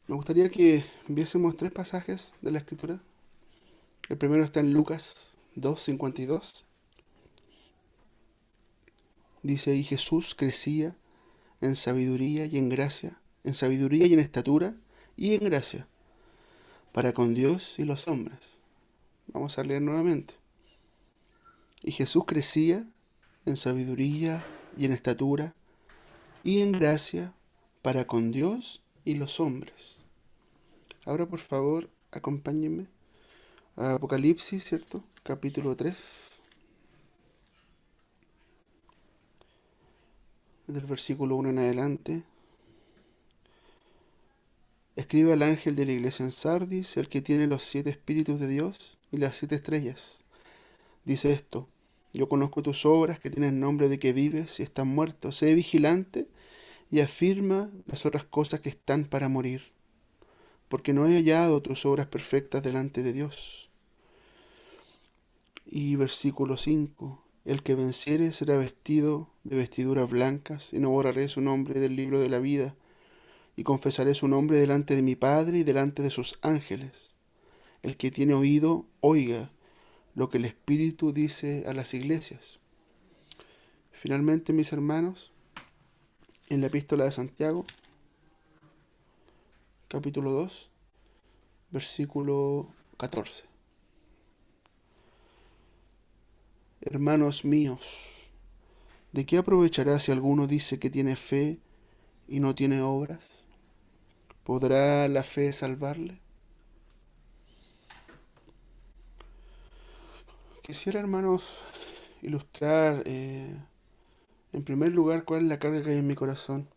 Me gustaría que viésemos tres pasajes de la Escritura. El primero está en Lucas 2:52. Dice, y Jesús crecía en sabiduría y en gracia, en sabiduría y en estatura y en gracia, para con Dios y los hombres. Vamos a leer nuevamente. Y Jesús crecía en sabiduría y en estatura y en gracia, para con Dios y los hombres. Ahora, por favor, acompáñenme a Apocalipsis, ¿cierto? Capítulo 3, del versículo 1 en adelante. Escribe al ángel de la iglesia en Sardis, el que tiene los 7 espíritus de Dios y las 7 estrellas. Dice esto: yo conozco tus obras, que tienes nombre de que vives y estás muerto. Sé vigilante y afirma las otras cosas que están para morir, porque no he hallado tus obras perfectas delante de Dios. Y versículo 5: el que venciere será vestido de vestiduras blancas, y no borraré su nombre del libro de la vida, y confesaré su nombre delante de mi Padre y delante de sus ángeles. El que tiene oído, oiga lo que el Espíritu dice a las iglesias. Finalmente, mis hermanos, en la epístola de Santiago, capítulo 2, versículo 14. Hermanos míos, ¿de qué aprovechará si alguno dice que tiene fe y no tiene obras? ¿Podrá la fe salvarle? Quisiera, hermanos, ilustrar en primer lugar cuál es la carga que hay en mi corazón.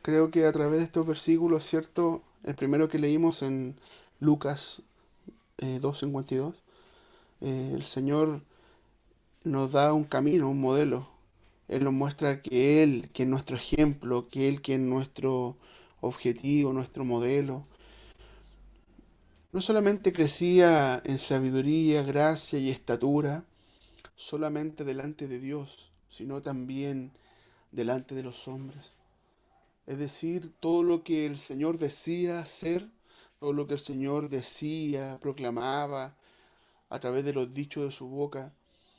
Creo que a través de estos versículos, ¿cierto? El primero que leímos en Lucas 2:52, el Señor nos da un camino, un modelo. Él nos muestra que Él, que es nuestro ejemplo, que Él, que es nuestro objetivo, nuestro modelo, no solamente crecía en sabiduría, gracia y estatura, solamente delante de Dios, sino también delante de los hombres. Es decir, todo lo que el Señor decía hacer, todo lo que el Señor decía, proclamaba a través de los dichos de su boca,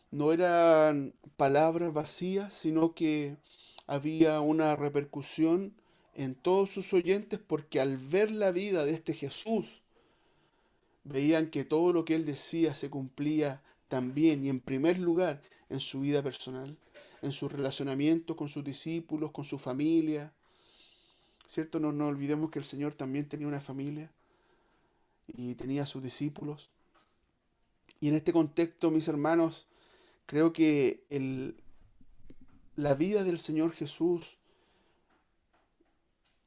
no eran palabras vacías, sino que había una repercusión en todos sus oyentes, porque al ver la vida de este Jesús, veían que todo lo que él decía se cumplía también y en primer lugar en su vida personal, en su relacionamiento con sus discípulos, con su familia. ¿Cierto? No nos olvidemos que el Señor también tenía una familia y tenía sus discípulos. Y en este contexto, mis hermanos, creo que la vida del Señor Jesús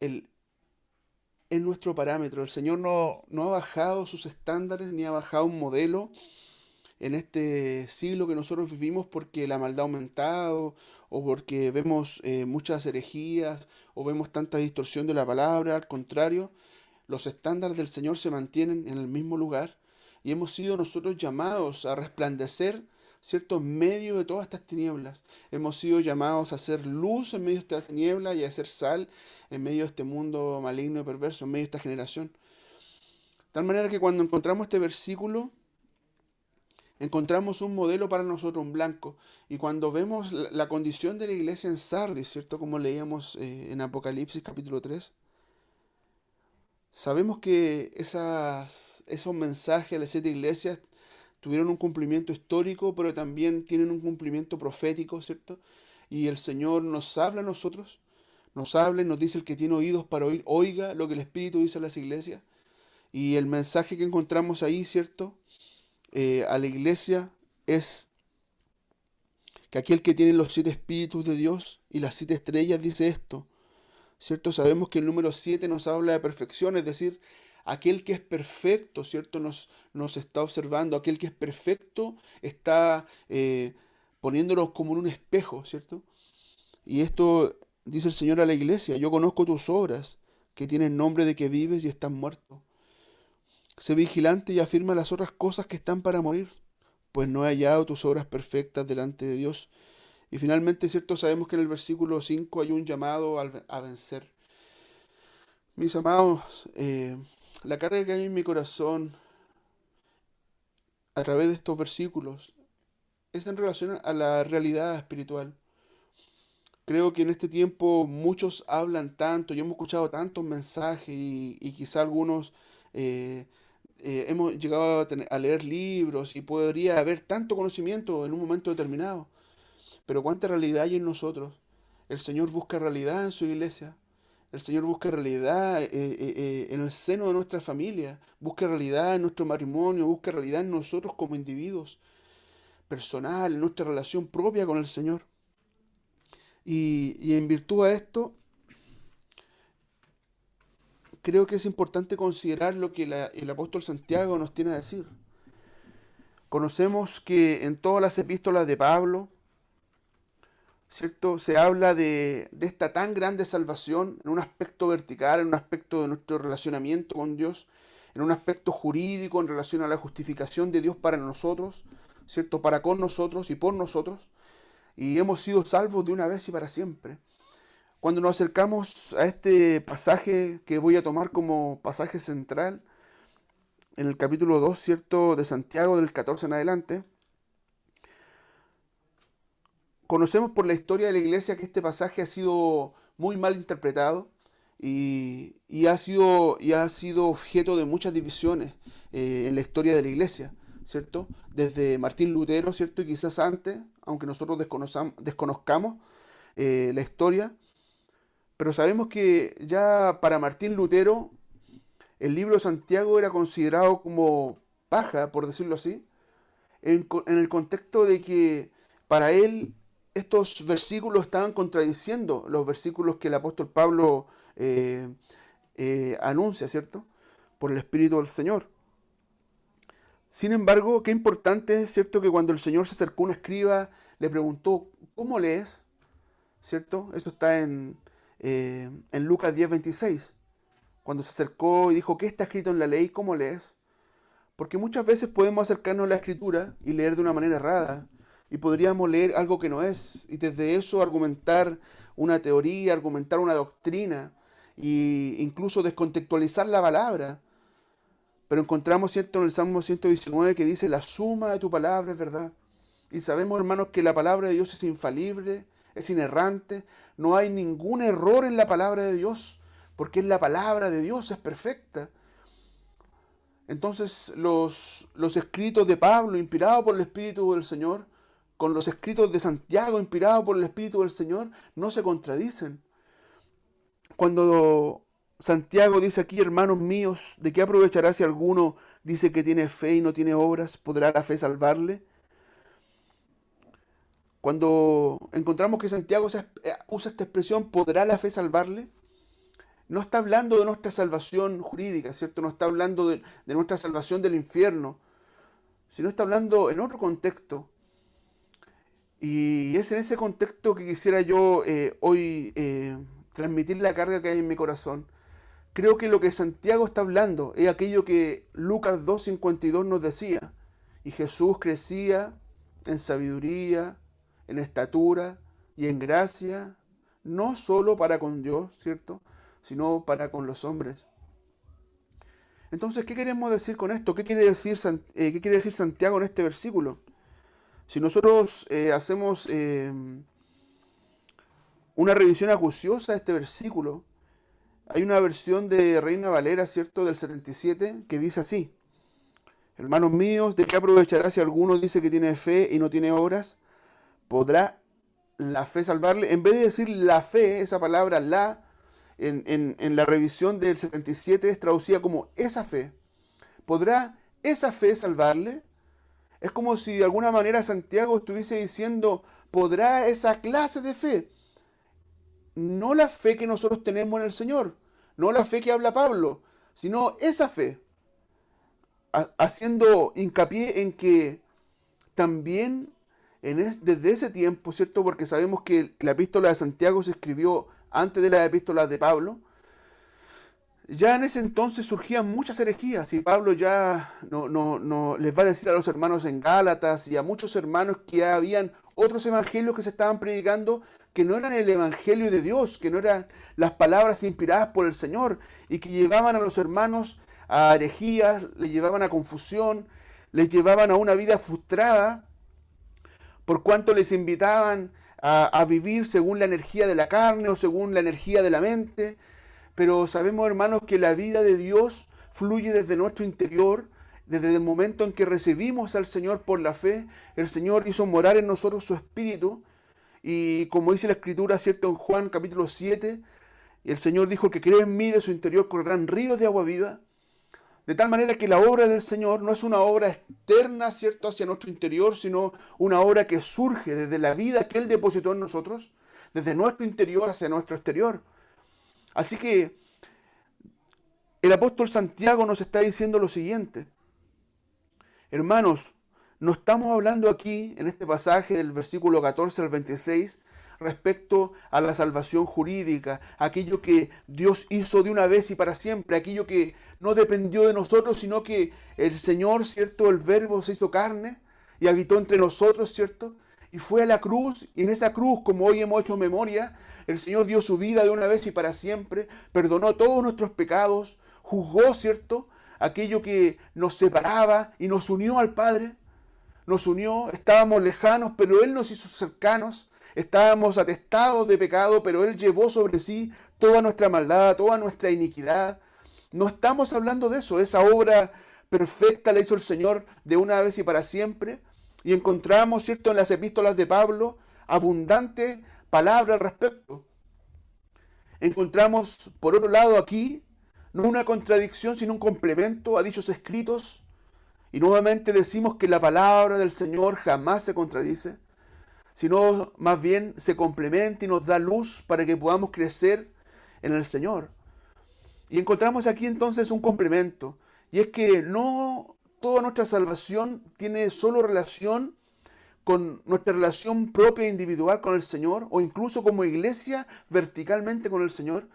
el, es nuestro parámetro. El Señor no ha bajado sus estándares ni ha bajado un modelo en este siglo que nosotros vivimos porque la maldad ha aumentado o porque vemos muchas herejías o vemos tanta distorsión de la palabra. Al contrario, los estándares del Señor se mantienen en el mismo lugar y hemos sido nosotros llamados a resplandecer, ¿cierto?, en medio de todas estas tinieblas. Hemos sido llamados a hacer luz en medio de esta tiniebla y a hacer sal en medio de este mundo maligno y perverso, en medio de esta generación. De tal manera que cuando encontramos este versículo, encontramos un modelo para nosotros, un blanco. Y cuando vemos la condición de la iglesia en Sardis, ¿cierto?, como leíamos en Apocalipsis capítulo 3, sabemos que esos mensajes a las 7 iglesias tuvieron un cumplimiento histórico, pero también tienen un cumplimiento profético, ¿cierto? Y el Señor nos habla a nosotros, nos habla y nos dice: el que tiene oídos para oír, oiga lo que el Espíritu dice a las iglesias. Y el mensaje que encontramos ahí, ¿cierto? A la iglesia es que aquel que tiene los 7 espíritus de Dios y las 7 estrellas dice esto, ¿cierto? Sabemos que el número 7 nos habla de perfección, es decir, aquel que es perfecto, ¿cierto? Nos está observando, aquel que es perfecto está poniéndonos como en un espejo, ¿cierto? Y esto dice el Señor a la iglesia: yo conozco tus obras, que tienen nombre de que vives y estás muerto. Sé vigilante y afirma las otras cosas que están para morir, pues no he hallado tus obras perfectas delante de Dios. Y finalmente, ¿cierto? Sabemos que en el versículo 5 hay un llamado a vencer. Mis amados, la carga que hay en mi corazón a través de estos versículos es en relación a la realidad espiritual. Creo que en este tiempo muchos hablan tanto, y hemos escuchado tantos mensajes y quizá algunos eh, hemos llegado a leer libros y podría haber tanto conocimiento en un momento determinado. Pero ¿cuánta realidad hay en nosotros? El Señor busca realidad en su iglesia. El Señor busca realidad en el seno de nuestra familia. Busca realidad en nuestro matrimonio. Busca realidad en nosotros como individuos. Personal, en nuestra relación propia con el Señor. Y en virtud a esto, creo que es importante considerar lo que el apóstol Santiago nos tiene a decir. Conocemos que en todas las epístolas de Pablo, ¿cierto? Se habla de esta tan grande salvación en un aspecto vertical, en un aspecto de nuestro relacionamiento con Dios, en un aspecto jurídico en relación a la justificación de Dios para nosotros, ¿cierto? Para con nosotros y por nosotros. Y hemos sido salvos de una vez y para siempre. Cuando nos acercamos a este pasaje que voy a tomar como pasaje central, en el capítulo 2, ¿cierto? De Santiago, del 14 en adelante, conocemos por la historia de la iglesia que este pasaje ha sido muy mal interpretado y ha sido objeto de muchas divisiones en la historia de la iglesia, ¿cierto? Desde Martín Lutero, ¿cierto? Y quizás antes, aunque nosotros desconozcamos la historia, pero sabemos que ya para Martín Lutero el libro de Santiago era considerado como paja, por decirlo así, en el contexto de que para él estos versículos estaban contradiciendo los versículos que el apóstol Pablo anuncia, ¿cierto? Por el Espíritu del Señor. Sin embargo, qué importante es, ¿cierto? Que cuando el Señor se acercó a un escriba, le preguntó, ¿cómo lees? ¿Cierto? Eso está en Lucas 10:26. Cuando se acercó y dijo, ¿qué está escrito en la ley? ¿Cómo lees? Porque muchas veces podemos acercarnos a la escritura y leer de una manera errada. Y podríamos leer algo que no es. Y desde eso argumentar una teoría, argumentar una doctrina. E incluso descontextualizar la palabra. Pero encontramos, ¿cierto?, en el Salmo 119 que dice, la suma de tu palabra es verdad. Y sabemos, hermanos, que la palabra de Dios es infalible, es inerrante. No hay ningún error en la palabra de Dios. Porque es la palabra de Dios, es perfecta. Entonces los escritos de Pablo, inspirados por el Espíritu del Señor, con los escritos de Santiago, inspirados por el Espíritu del Señor, no se contradicen. Cuando Santiago dice aquí, hermanos míos, ¿de qué aprovechará si alguno dice que tiene fe y no tiene obras? ¿Podrá la fe salvarle? Cuando encontramos que Santiago usa esta expresión, ¿podrá la fe salvarle? No está hablando de nuestra salvación jurídica, ¿cierto? No está hablando de nuestra salvación del infierno, sino está hablando en otro contexto. Y es en ese contexto que quisiera yo hoy transmitir la carga que hay en mi corazón. Creo que lo que Santiago está hablando es aquello que Lucas 2:52 nos decía. Y Jesús crecía en sabiduría, en estatura y en gracia, no solo para con Dios, ¿cierto?, sino para con los hombres. Entonces, ¿qué queremos decir con esto? ¿Qué quiere decir Santiago en este versículo? Si nosotros hacemos una revisión acuciosa de este versículo, hay una versión de Reina Valera, ¿cierto?, del 77, que dice así: hermanos míos, ¿de qué aprovechará si alguno dice que tiene fe y no tiene obras? ¿Podrá la fe salvarle? En vez de decir la fe, esa palabra la, en la revisión del 77 es traducida como esa fe. ¿Podrá esa fe salvarle? Es como si de alguna manera Santiago estuviese diciendo, ¿podrá esa clase de fe? No la fe que nosotros tenemos en el Señor, no la fe que habla Pablo, sino esa fe, haciendo hincapié en que también desde ese tiempo, ¿cierto? Porque sabemos que la epístola de Santiago se escribió antes de las epístolas de Pablo. Ya en ese entonces surgían muchas herejías y Pablo ya no les va a decir a los hermanos en Gálatas y a muchos hermanos que habían otros evangelios que se estaban predicando que no eran el Evangelio de Dios, que no eran las palabras inspiradas por el Señor, y que llevaban a los hermanos a herejías, les llevaban a confusión, les llevaban a una vida frustrada, por cuanto les invitaban a vivir según la energía de la carne o según la energía de la mente. Pero sabemos, hermanos, que la vida de Dios fluye desde nuestro interior, desde el momento en que recibimos al Señor por la fe. El Señor hizo morar en nosotros su Espíritu, y como dice la Escritura, ¿cierto? En Juan capítulo 7, el Señor dijo que cree en mí, de su interior correrán ríos de agua viva. De tal manera que la obra del Señor no es una obra externa, ¿cierto?, hacia nuestro interior, sino una obra que surge desde la vida que Él depositó en nosotros, desde nuestro interior hacia nuestro exterior. Así que el apóstol Santiago nos está diciendo lo siguiente: hermanos, no estamos hablando aquí, en este pasaje del versículo 14 al 26, respecto a la salvación jurídica, aquello que Dios hizo de una vez y para siempre, aquello que no dependió de nosotros, sino que el Señor, ¿cierto?, el Verbo se hizo carne y habitó entre nosotros, ¿cierto?, y fue a la cruz, y en esa cruz, como hoy hemos hecho memoria, el Señor dio su vida de una vez y para siempre, perdonó todos nuestros pecados, juzgó, ¿cierto?, aquello que nos separaba y nos unió al Padre. Nos unió, estábamos lejanos, pero Él nos hizo cercanos. Estábamos atestados de pecado, pero Él llevó sobre sí toda nuestra maldad, toda nuestra iniquidad. No estamos hablando de eso. Esa obra perfecta la hizo el Señor de una vez y para siempre. Y encontramos, ¿cierto?, en las epístolas de Pablo abundante palabra al respecto. Encontramos, por otro lado, aquí no una contradicción, sino un complemento a dichos escritos. Y nuevamente decimos que la palabra del Señor jamás se contradice, sino más bien se complementa y nos da luz para que podamos crecer en el Señor. Y encontramos aquí entonces un complemento, y es que no toda nuestra salvación tiene solo relación con nuestra relación propia e individual con el Señor, o incluso como iglesia verticalmente con el Señor,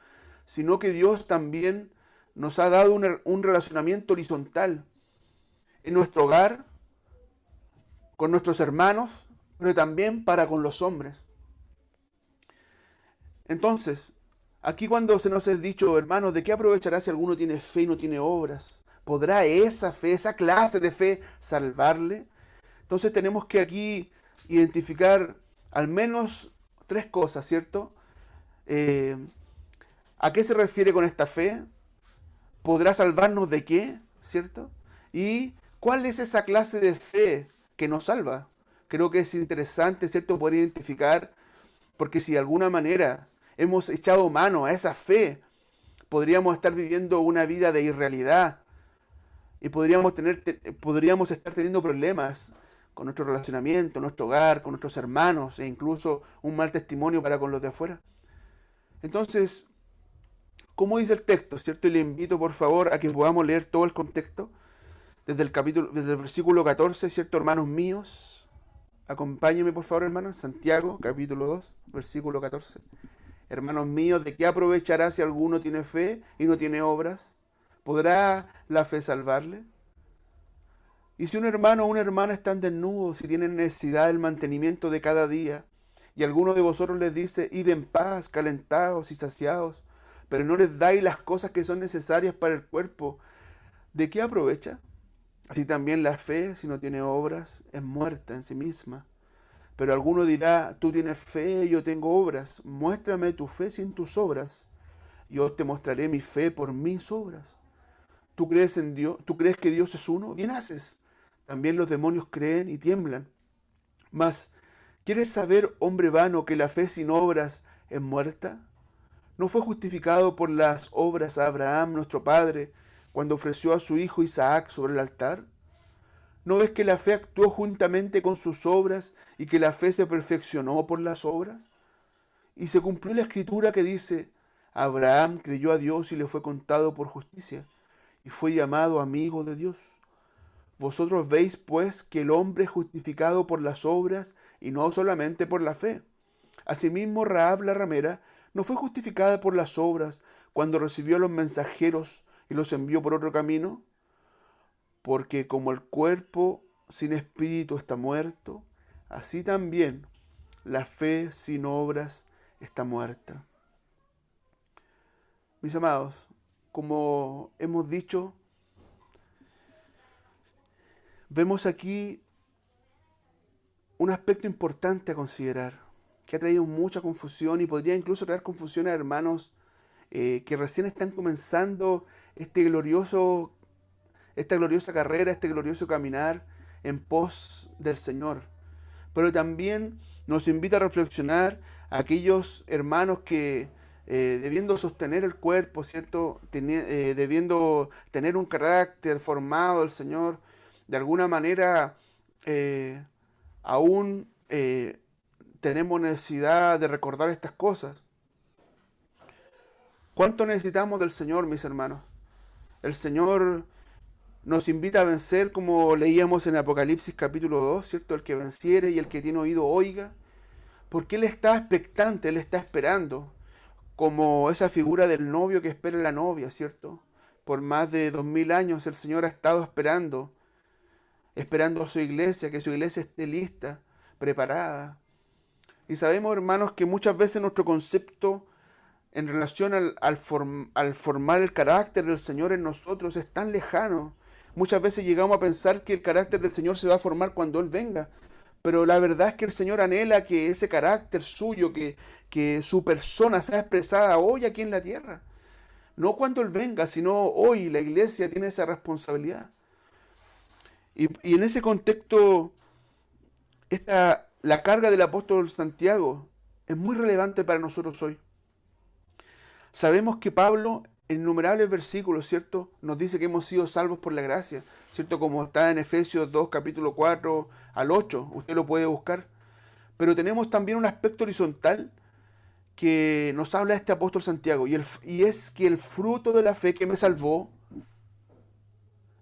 sino que Dios también nos ha dado un relacionamiento horizontal en nuestro hogar, con nuestros hermanos, pero también para con los hombres. Entonces, aquí cuando se nos es dicho, hermanos, ¿de qué aprovechará si alguno tiene fe y no tiene obras? ¿Podrá esa fe, esa clase de fe, salvarle? Entonces tenemos que aquí identificar al menos tres cosas, ¿cierto? ¿A qué se refiere con esta fe? ¿Podrá salvarnos de qué? ¿Cierto? Y ¿cuál es esa clase de fe que nos salva? Creo que es interesante, ¿cierto?, poder identificar, porque si de alguna manera hemos echado mano a esa fe, podríamos estar viviendo una vida de irrealidad y podríamos estar teniendo problemas con nuestro relacionamiento, nuestro hogar, con nuestros hermanos, e incluso un mal testimonio para con los de afuera. Entonces, ¿cómo dice el texto, cierto? Y le invito, por favor, a que podamos leer todo el contexto desde el versículo 14, ¿cierto, hermanos míos? Acompáñenme, por favor, hermanos. Santiago, capítulo 2, versículo 14. Hermanos míos, ¿de qué aprovechará si alguno tiene fe y no tiene obras? ¿Podrá la fe salvarle? Y si un hermano o una hermana están desnudos y tienen necesidad del mantenimiento de cada día, y alguno de vosotros les dice, id en paz, calentados y saciados, pero no les dais las cosas que son necesarias para el cuerpo, ¿de qué aprovecha? Así también la fe, si no tiene obras, es muerta en sí misma. Pero alguno dirá, tú tienes fe, yo tengo obras. Muéstrame tu fe sin tus obras. Yo te mostraré mi fe por mis obras. ¿Tú crees en Dios? ¿Tú crees que Dios es uno? Bien haces. También los demonios creen y tiemblan. Mas, ¿quieres saber, hombre vano, que la fe sin obras es muerta? ¿No fue justificado por las obras a Abraham, nuestro padre, cuando ofreció a su hijo Isaac sobre el altar? ¿No ves que la fe actuó juntamente con sus obras y que la fe se perfeccionó por las obras? Y se cumplió la escritura que dice, Abraham creyó a Dios y le fue contado por justicia, y fue llamado amigo de Dios. Vosotros veis, pues, que el hombre es justificado por las obras y no solamente por la fe. Asimismo, Rahab la ramera no fue justificada por las obras cuando recibió a los mensajeros y los envió por otro camino, porque como el cuerpo sin espíritu está muerto, así también la fe sin obras está muerta. Mis amados, como hemos dicho, vemos aquí un aspecto importante a considerar, que ha traído mucha confusión y podría incluso traer confusión a hermanos que recién están comenzando esta gloriosa carrera, este glorioso caminar en pos del Señor. Pero también nos invita a reflexionar a aquellos hermanos que debiendo sostener el cuerpo, ¿cierto? Debiendo tener un carácter formado del Señor, de alguna manera aún tenemos necesidad de recordar estas cosas. ¿Cuánto necesitamos del Señor, mis hermanos? El Señor nos invita a vencer, como leíamos en Apocalipsis capítulo 2, ¿cierto? El que venciere y el que tiene oído oiga, porque Él está expectante, Él está esperando, como esa figura del novio que espera a la novia, ¿cierto? Por más de 2000 años el Señor ha estado esperando a su iglesia, que su iglesia esté lista, preparada. Y sabemos, hermanos, que muchas veces nuestro concepto en relación al formar el carácter del Señor en nosotros es tan lejano. Muchas veces llegamos a pensar que el carácter del Señor se va a formar cuando Él venga. Pero la verdad es que el Señor anhela que ese carácter suyo, que su persona sea expresada hoy aquí en la tierra. No cuando Él venga, sino hoy la iglesia tiene esa responsabilidad. Y en ese contexto, la carga del apóstol Santiago es muy relevante para nosotros hoy. Sabemos que Pablo, en innumerables versículos, ¿cierto?, nos dice que hemos sido salvos por la gracia, ¿cierto?, como está en Efesios 2, capítulo 4 al 8, usted lo puede buscar. Pero tenemos también un aspecto horizontal que nos habla este apóstol Santiago, y es que el fruto de la fe que me salvó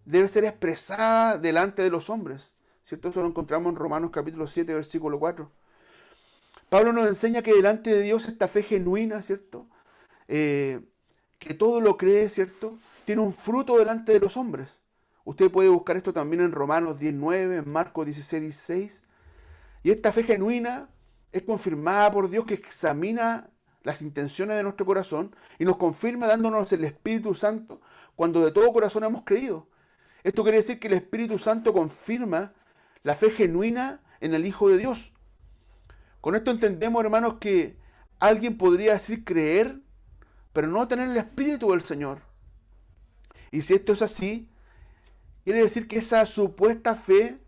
debe ser expresada delante de los hombres, ¿cierto? Eso lo encontramos en Romanos capítulo 7, versículo 4. Pablo nos enseña que delante de Dios esta fe genuina, ¿cierto?, que todo lo cree, ¿cierto?, tiene un fruto delante de los hombres. Usted puede buscar esto también en Romanos 10:9, en Marcos 16:16. Y esta fe genuina es confirmada por Dios, que examina las intenciones de nuestro corazón y nos confirma dándonos el Espíritu Santo cuando de todo corazón hemos creído. Esto quiere decir que el Espíritu Santo confirma la fe genuina en el Hijo de Dios. Con esto entendemos, hermanos, que alguien podría decir creer, pero no tener el Espíritu del Señor. Y si esto es así, quiere decir que esa supuesta fe,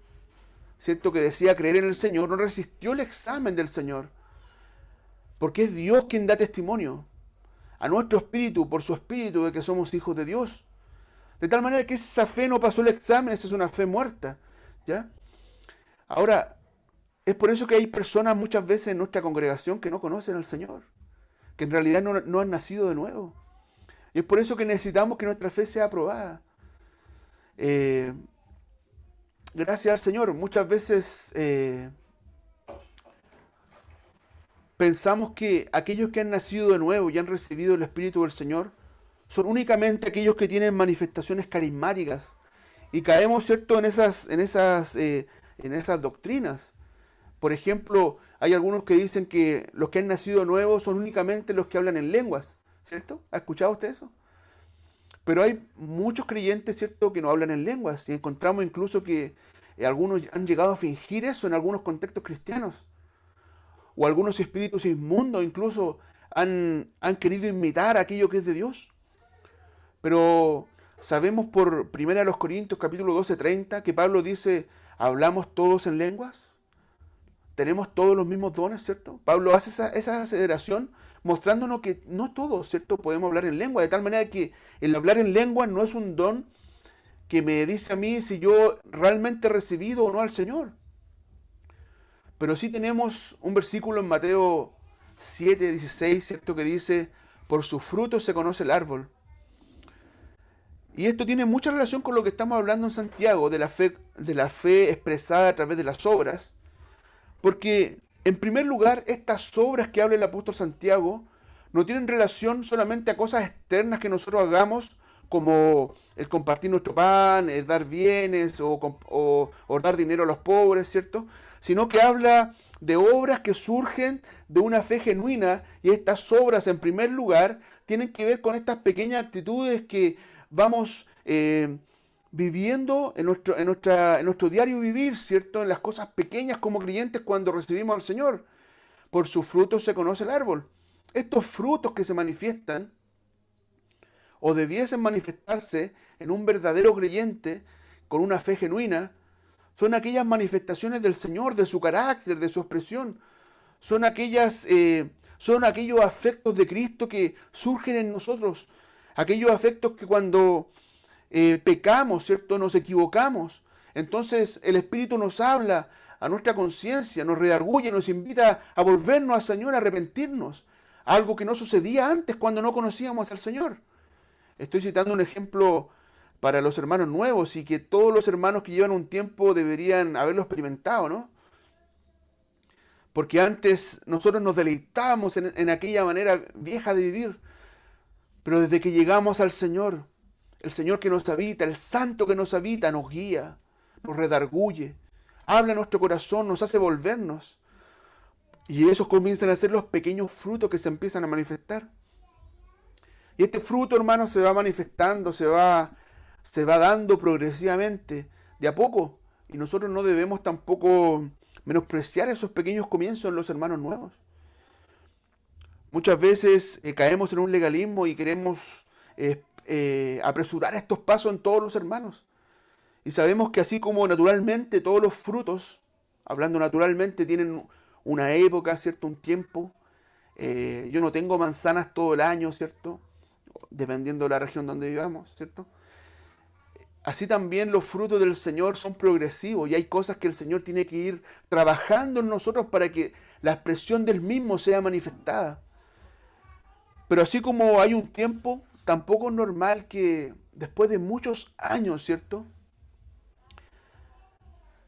¿cierto?, que decía creer en el Señor, no resistió el examen del Señor. Porque es Dios quien da testimonio a nuestro espíritu, por su espíritu, de que somos hijos de Dios. De tal manera que esa fe no pasó el examen, esa es una fe muerta, ¿ya? Ahora, es por eso que hay personas muchas veces en nuestra congregación que no conocen al Señor, que en realidad no han nacido de nuevo. Y es por eso que necesitamos que nuestra fe sea aprobada. Gracias al Señor, muchas veces pensamos que aquellos que han nacido de nuevo y han recibido el Espíritu del Señor son únicamente aquellos que tienen manifestaciones carismáticas. Y caemos, ¿cierto?, en esas doctrinas. Por ejemplo, hay algunos que dicen que los que han nacido de nuevo son únicamente los que hablan en lenguas, ¿cierto? ¿Ha escuchado usted eso? Pero hay muchos creyentes, ¿cierto?, que no hablan en lenguas. Y encontramos incluso que algunos han llegado a fingir eso en algunos contextos cristianos. O algunos espíritus inmundos incluso han querido imitar aquello que es de Dios. Pero sabemos por 1 Corintios capítulo 12:30 que Pablo dice, ¿hablamos todos en lenguas? ¿Tenemos todos los mismos dones, cierto? Pablo hace esa aceleración mostrándonos que no todos, ¿cierto?, podemos hablar en lengua, de tal manera que el hablar en lengua no es un don que me dice a mí si yo realmente he recibido o no al Señor. Pero sí tenemos un versículo en Mateo 7:16, ¿cierto?, que dice, por sus frutos se conoce el árbol. Y esto tiene mucha relación con lo que estamos hablando en Santiago, de la fe expresada a través de las obras, porque en primer lugar, estas obras que habla el apóstol Santiago no tienen relación solamente a cosas externas que nosotros hagamos, como el compartir nuestro pan, el dar bienes o dar dinero a los pobres, ¿cierto?, sino que habla de obras que surgen de una fe genuina, y estas obras en primer lugar tienen que ver con estas pequeñas actitudes que vamos viviendo en nuestro diario vivir, ¿cierto? En las cosas pequeñas como creyentes cuando recibimos al Señor. Por sus frutos se conoce el árbol. Estos frutos que se manifiestan o debiesen manifestarse en un verdadero creyente con una fe genuina, son aquellas manifestaciones del Señor, de su carácter, de su expresión. Son aquellos afectos de Cristo que surgen en nosotros. Aquellos afectos que cuando pecamos, ¿cierto? Nos equivocamos. Entonces el Espíritu nos habla a nuestra conciencia, nos redarguye, nos invita a volvernos al Señor, a arrepentirnos. Algo que no sucedía antes cuando no conocíamos al Señor. Estoy citando un ejemplo para los hermanos nuevos y que todos los hermanos que llevan un tiempo deberían haberlo experimentado, ¿no? Porque antes nosotros nos deleitábamos en aquella manera vieja de vivir, pero desde que llegamos al Señor, el Señor que nos habita, el Santo que nos habita, nos guía, nos redarguye, habla a nuestro corazón, nos hace volvernos. Y esos comienzan a ser los pequeños frutos que se empiezan a manifestar. Y este fruto, hermanos, se va manifestando, se va dando progresivamente, de a poco. Y nosotros no debemos tampoco menospreciar esos pequeños comienzos en los hermanos nuevos. Muchas veces caemos en un legalismo y queremos apresurar estos pasos en todos los hermanos. Y sabemos que así como naturalmente todos los frutos, hablando naturalmente, tienen una época, ¿cierto? Un tiempo. Yo no tengo manzanas todo el año, ¿cierto? Dependiendo de la región donde vivamos, ¿cierto? Así también los frutos del Señor son progresivos y hay cosas que el Señor tiene que ir trabajando en nosotros para que la expresión del mismo sea manifestada. Pero así como hay un tiempo, tampoco es normal que después de muchos años, ¿cierto?,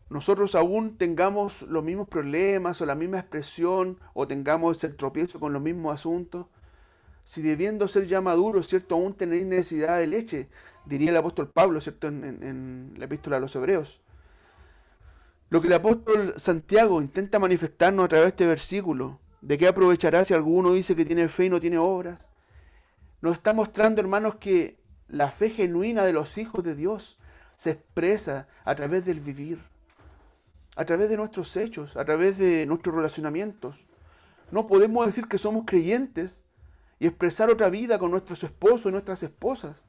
nosotros aún tengamos los mismos problemas o la misma expresión o tengamos el tropiezo con los mismos asuntos. Si debiendo ser ya maduros, ¿cierto?, aún tenéis necesidad de leche, diría el apóstol Pablo, ¿cierto?, en la epístola a los Hebreos. Lo que el apóstol Santiago intenta manifestarnos a través de este versículo, ¿de qué aprovechará si alguno dice que tiene fe y no tiene obras? Nos está mostrando, hermanos, que la fe genuina de los hijos de Dios se expresa a través del vivir, a través de nuestros hechos, a través de nuestros relacionamientos. No podemos decir que somos creyentes y expresar otra vida con nuestros esposos y nuestras esposas.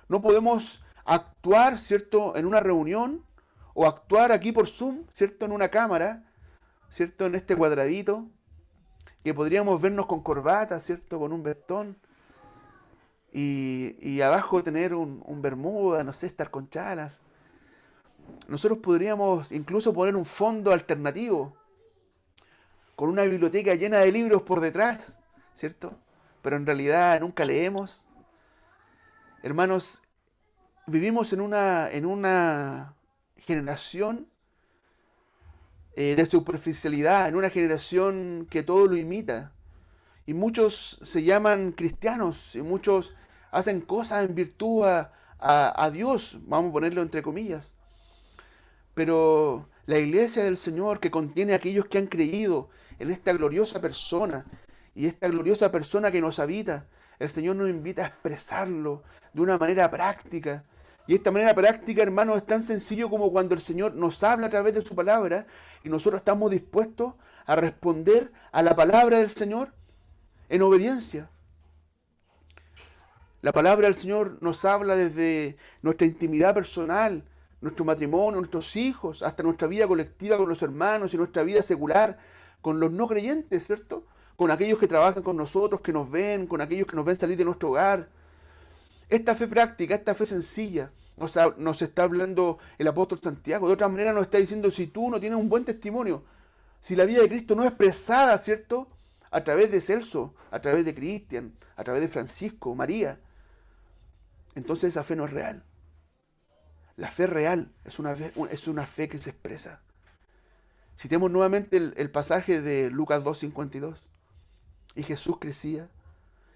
No podemos actuar, ¿cierto?, en una reunión o actuar aquí por Zoom, ¿cierto?, en una cámara, ¿cierto?, en este cuadradito, que podríamos vernos con corbata, ¿cierto?, con un vestón, y abajo tener un bermuda, no sé, estar con chalas. Nosotros podríamos incluso poner un fondo alternativo, con una biblioteca llena de libros por detrás, ¿cierto? Pero en realidad nunca leemos. Hermanos, vivimos en una generación de superficialidad, en una generación que todo lo imita. Y muchos se llaman cristianos, y muchos hacen cosas en virtud a Dios, vamos a ponerlo entre comillas. Pero la iglesia del Señor, que contiene a aquellos que han creído en esta gloriosa persona, y esta gloriosa persona que nos habita, el Señor nos invita a expresarlo de una manera práctica. Y esta manera práctica, hermanos, es tan sencillo como cuando el Señor nos habla a través de su palabra y nosotros estamos dispuestos a responder a la palabra del Señor en obediencia. La palabra del Señor nos habla desde nuestra intimidad personal, nuestro matrimonio, nuestros hijos, hasta nuestra vida colectiva con los hermanos y nuestra vida secular con los no creyentes, ¿cierto? Con aquellos que trabajan con nosotros, que nos ven, con aquellos que nos ven salir de nuestro hogar. Esta fe práctica, esta fe sencilla, nos está hablando el apóstol Santiago. De otra manera nos está diciendo, si tú no tienes un buen testimonio, si la vida de Cristo no es expresada, ¿cierto?, a través de Celso, a través de Cristian, a través de Francisco, María, entonces esa fe no es real. La fe real es una fe que se expresa. Citemos nuevamente el pasaje de Lucas 2:52. Y Jesús crecía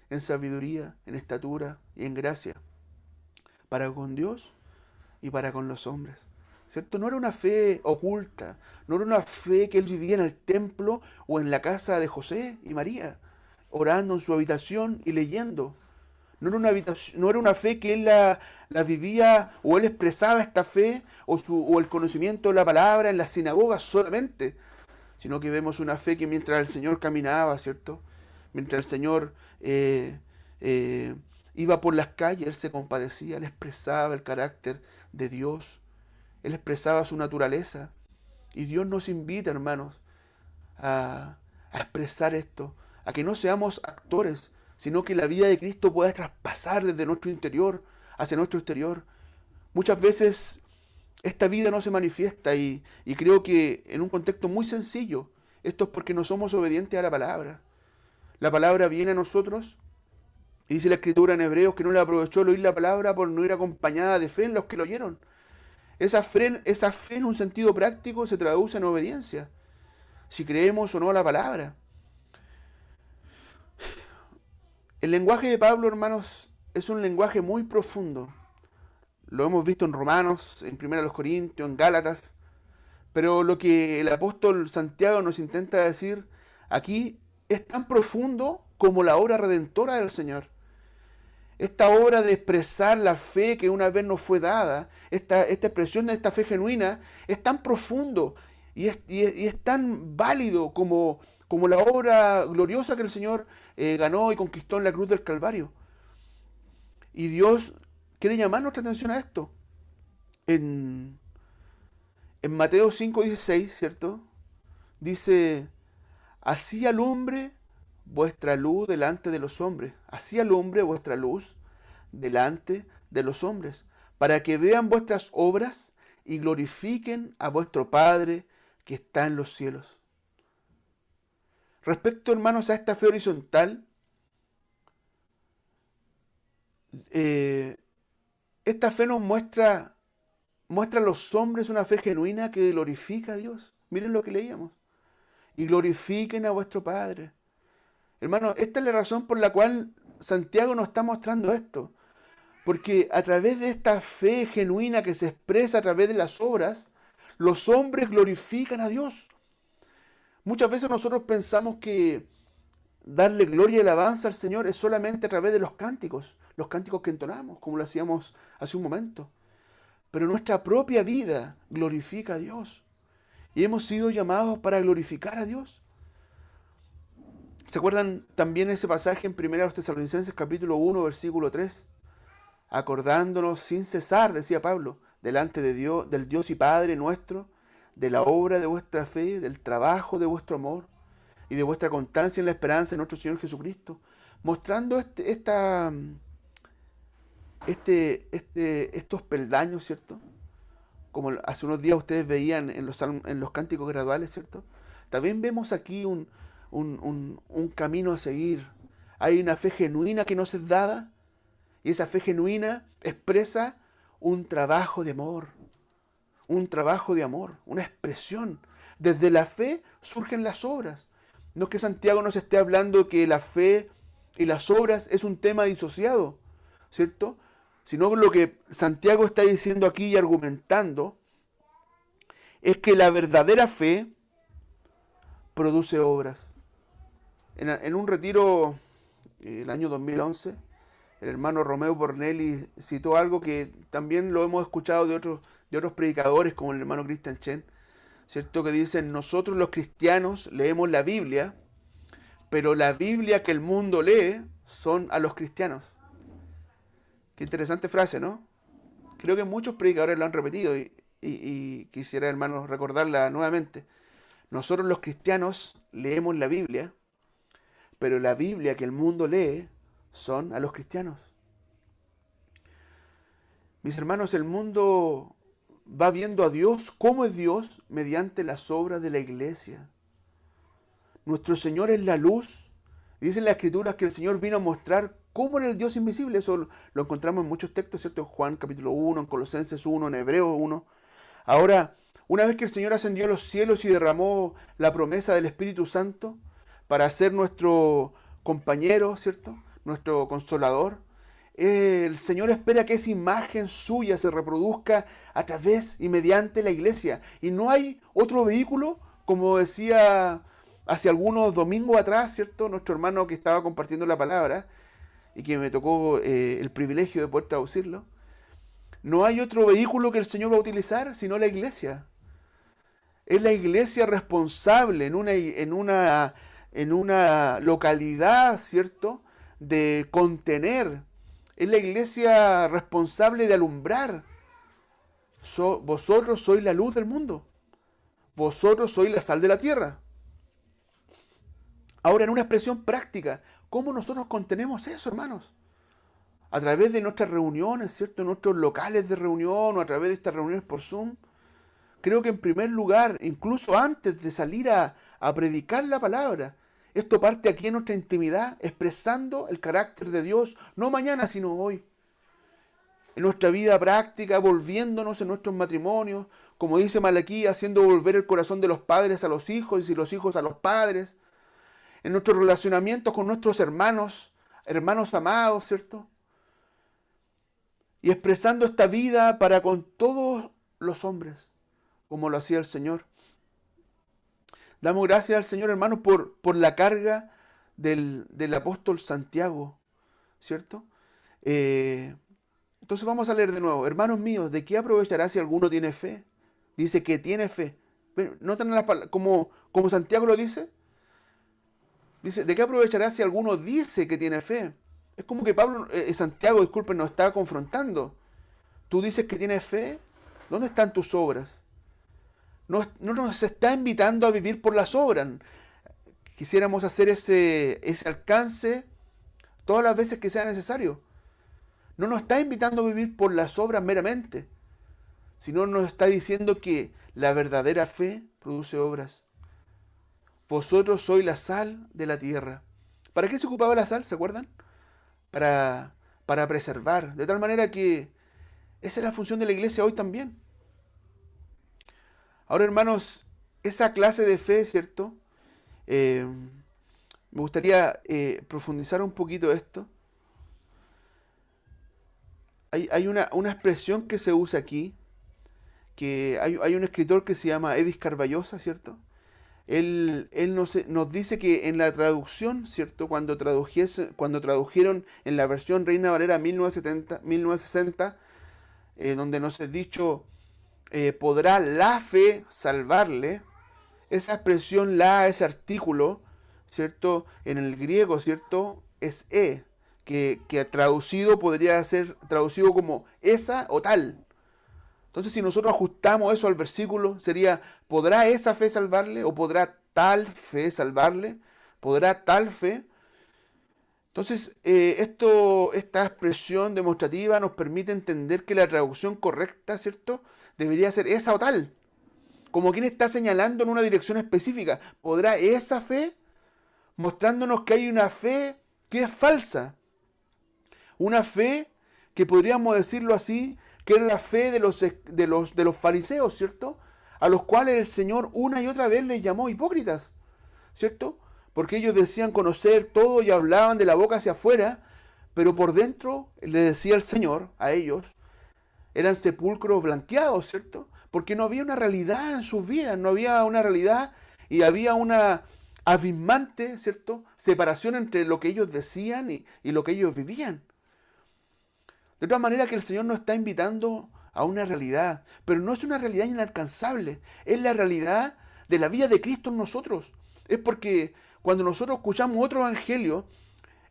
en sabiduría, en estatura y en gracia, para con Dios y para con los hombres. ¿cierto? No era una fe oculta, no era una fe que él vivía en el templo o en la casa de José y María, orando en su habitación y leyendo. No era una fe que él la vivía o él expresaba esta fe o el conocimiento de la palabra en las sinagogas solamente, sino que vemos una fe que mientras el Señor caminaba, ¿cierto? Mientras el Señor eh, iba por las calles, Él se compadecía, Él expresaba el carácter de Dios, Él expresaba su naturaleza. Y Dios nos invita, hermanos, a expresar esto, a que no seamos actores, sino que la vida de Cristo pueda traspasar desde nuestro interior hacia nuestro exterior. Muchas veces esta vida no se manifiesta y creo que en un contexto muy sencillo, esto es porque no somos obedientes a la palabra. La palabra viene a nosotros y dice la Escritura en Hebreos que no le aprovechó el oír la palabra por no ir acompañada de fe en los que lo oyeron. Esa fe en un sentido práctico se traduce en obediencia, si creemos o no la palabra. El lenguaje de Pablo, hermanos, es un lenguaje muy profundo. Lo hemos visto en Romanos, en 1 Corintios, en Gálatas. Pero lo que el apóstol Santiago nos intenta decir aquí es tan profundo como la obra redentora del Señor. Esta obra de expresar la fe que una vez nos fue dada, esta expresión de esta fe genuina, es tan profundo y es tan válido como la obra gloriosa que el Señor ganó y conquistó en la cruz del Calvario. Y Dios quiere llamar nuestra atención a esto. En Mateo 5:16, ¿cierto? Dice, así alumbre vuestra luz delante de los hombres. Así alumbre vuestra luz delante de los hombres, para que vean vuestras obras y glorifiquen a vuestro Padre que está en los cielos. Respecto, hermanos, a esta fe horizontal, esta fe nos muestra a los hombres una fe genuina que glorifica a Dios. Miren lo que leíamos. Y glorifiquen a vuestro Padre. Hermano, esta es la razón por la cual Santiago nos está mostrando esto. Porque a través de esta fe genuina que se expresa a través de las obras, los hombres glorifican a Dios. Muchas veces nosotros pensamos que darle gloria y alabanza al Señor es solamente a través de los cánticos que entonamos, como lo hacíamos hace un momento. Pero nuestra propia vida glorifica a Dios. Y hemos sido llamados para glorificar a Dios. ¿Se acuerdan también ese pasaje en 1 Tesalonicenses capítulo 1, versículo 3? Acordándonos sin cesar, decía Pablo, delante de Dios, del Dios y Padre nuestro, de la obra de vuestra fe, del trabajo de vuestro amor y de vuestra constancia en la esperanza de nuestro Señor Jesucristo, mostrando estos peldaños, ¿cierto? Como hace unos días ustedes veían en los cánticos graduales, ¿cierto? También vemos aquí un camino a seguir. Hay una fe genuina que nos es dada, y esa fe genuina expresa un trabajo de amor, una expresión. Desde la fe surgen las obras. No es que Santiago nos esté hablando que la fe y las obras es un tema disociado, ¿cierto? Sino que lo que Santiago está diciendo aquí y argumentando es que la verdadera fe produce obras. En un retiro, el año 2011, el hermano Romeo Bornelli citó algo que también lo hemos escuchado de otros predicadores, como el hermano Christian Chen, ¿cierto? Que dicen, nosotros los cristianos leemos la Biblia, pero la Biblia que el mundo lee son a los cristianos. Qué interesante frase, ¿no? Creo que muchos predicadores lo han repetido y quisiera, hermanos, recordarla nuevamente. Nosotros los cristianos leemos la Biblia, pero la Biblia que el mundo lee son a los cristianos. Mis hermanos, el mundo va viendo a Dios, cómo es Dios, mediante las obras de la iglesia. Nuestro Señor es la luz. Dicen las Escrituras que el Señor vino a mostrar cómo era el Dios invisible. Eso lo encontramos en muchos textos, ¿cierto? En Juan capítulo 1, en Colosenses 1, en Hebreos 1. Ahora, una vez que el Señor ascendió a los cielos y derramó la promesa del Espíritu Santo para ser nuestro compañero, ¿cierto? Nuestro consolador, El Señor espera que esa imagen suya se reproduzca a través y mediante la iglesia. Y no hay otro vehículo, como decía hace algunos domingos atrás, ¿cierto? Nuestro hermano que estaba compartiendo la palabra y que me tocó el privilegio de poder traducirlo. No hay otro vehículo que el Señor va a utilizar sino la iglesia. Es la iglesia responsable en una localidad, ¿cierto?, de contener. Es la iglesia responsable de alumbrar. Vosotros sois la luz del mundo. Vosotros sois la sal de la tierra. Ahora, en una expresión práctica, ¿cómo nosotros contenemos eso, hermanos? A través de nuestras reuniones, ¿cierto? En nuestros locales de reunión o a través de estas reuniones por Zoom. Creo que en primer lugar, incluso antes de salir a predicar la palabra, esto parte aquí en nuestra intimidad, expresando el carácter de Dios, no mañana, sino hoy. En nuestra vida práctica, volviéndonos en nuestros matrimonios, como dice Malaquí, haciendo volver el corazón de los padres a los hijos y los hijos a los padres. En nuestros relacionamientos con nuestros hermanos, hermanos amados, ¿cierto? Y expresando esta vida para con todos los hombres, como lo hacía el Señor. Damos gracias al Señor, hermanos, por la carga del apóstol Santiago, ¿cierto? Entonces vamos a leer de nuevo. Hermanos míos, ¿de qué aprovechará si alguno tiene fe? Dice que tiene fe. ¿Notan las palabras como Santiago lo dice? Dice, ¿de qué aprovechará si alguno dice que tiene fe? Es como que Santiago, disculpen, nos está confrontando. Tú dices que tienes fe, ¿dónde están tus obras? No nos está invitando a vivir por las obras. Quisiéramos hacer ese alcance todas las veces que sea necesario. No nos está invitando a vivir por las obras meramente, sino nos está diciendo que la verdadera fe produce obras. Vosotros sois la sal de la tierra. ¿Para qué se ocupaba la sal? ¿Se acuerdan? Para preservar. De tal manera que esa es la función de la iglesia hoy también. Ahora, hermanos, esa clase de fe, ¿cierto? Me gustaría profundizar un poquito esto. Hay una expresión que se usa aquí, que hay un escritor que se llama Edis Carballosa, ¿cierto? Él nos dice que en la traducción, ¿cierto? Cuando tradujeron en la versión Reina Valera 1960, donde nos es dicho, ¿podrá la fe salvarle? Esa expresión, ese artículo, ¿cierto? En el griego, ¿cierto? Es que traducido podría ser traducido como esa o tal. Entonces, si nosotros ajustamos eso al versículo, sería, ¿podrá esa fe salvarle? ¿O podrá tal fe salvarle? ¿Podrá tal fe? Entonces, esta expresión demostrativa nos permite entender que la traducción correcta, ¿cierto?, debería ser esa o tal. Como quien está señalando en una dirección específica. ¿Podrá esa fe? Mostrándonos que hay una fe que es falsa. Una fe que podríamos decirlo así, que era la fe de los fariseos, ¿cierto? A los cuales el Señor una y otra vez les llamó hipócritas, ¿cierto? Porque ellos decían conocer todo y hablaban de la boca hacia afuera, pero por dentro, le decía el Señor a ellos, eran sepulcros blanqueados, ¿cierto? Porque no había una realidad en sus vidas, no había una realidad y había una abismante, ¿cierto?, separación entre lo que ellos decían y lo que ellos vivían. De todas maneras que el Señor nos está invitando a una realidad, pero no es una realidad inalcanzable, es la realidad de la vida de Cristo en nosotros. Es porque cuando nosotros escuchamos otro evangelio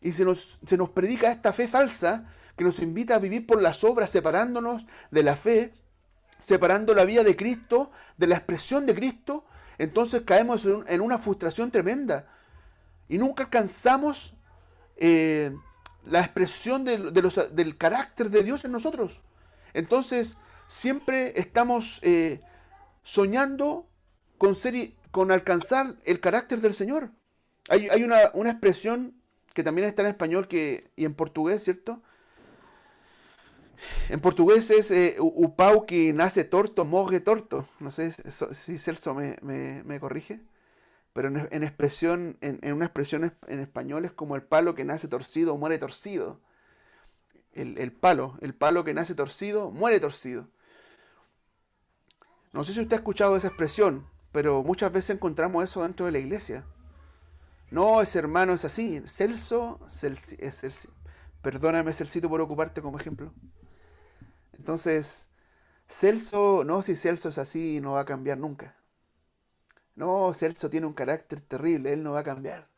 y se nos predica esta fe falsa que nos invita a vivir por las obras, separándonos de la fe, separando la vida de Cristo, de la expresión de Cristo, entonces caemos en una frustración tremenda y nunca alcanzamos la expresión del carácter de Dios en nosotros. Entonces siempre estamos soñando con alcanzar el carácter del Señor. Hay una expresión que también está en español y en portugués, ¿cierto? En portugués es o pau que nace torto, morre torto. No sé si Celso me corrige. Pero en una expresión en español es como el palo que nace torcido o muere torcido. el palo que nace torcido, muere torcido. No sé si usted ha escuchado esa expresión, pero muchas veces encontramos eso dentro de la iglesia. No, ese hermano es así. Perdóname, Celcito, por ocuparte como ejemplo. Entonces, Celso, no, si Celso es así, no va a cambiar nunca. No, Celso tiene un carácter terrible, él no va a cambiar.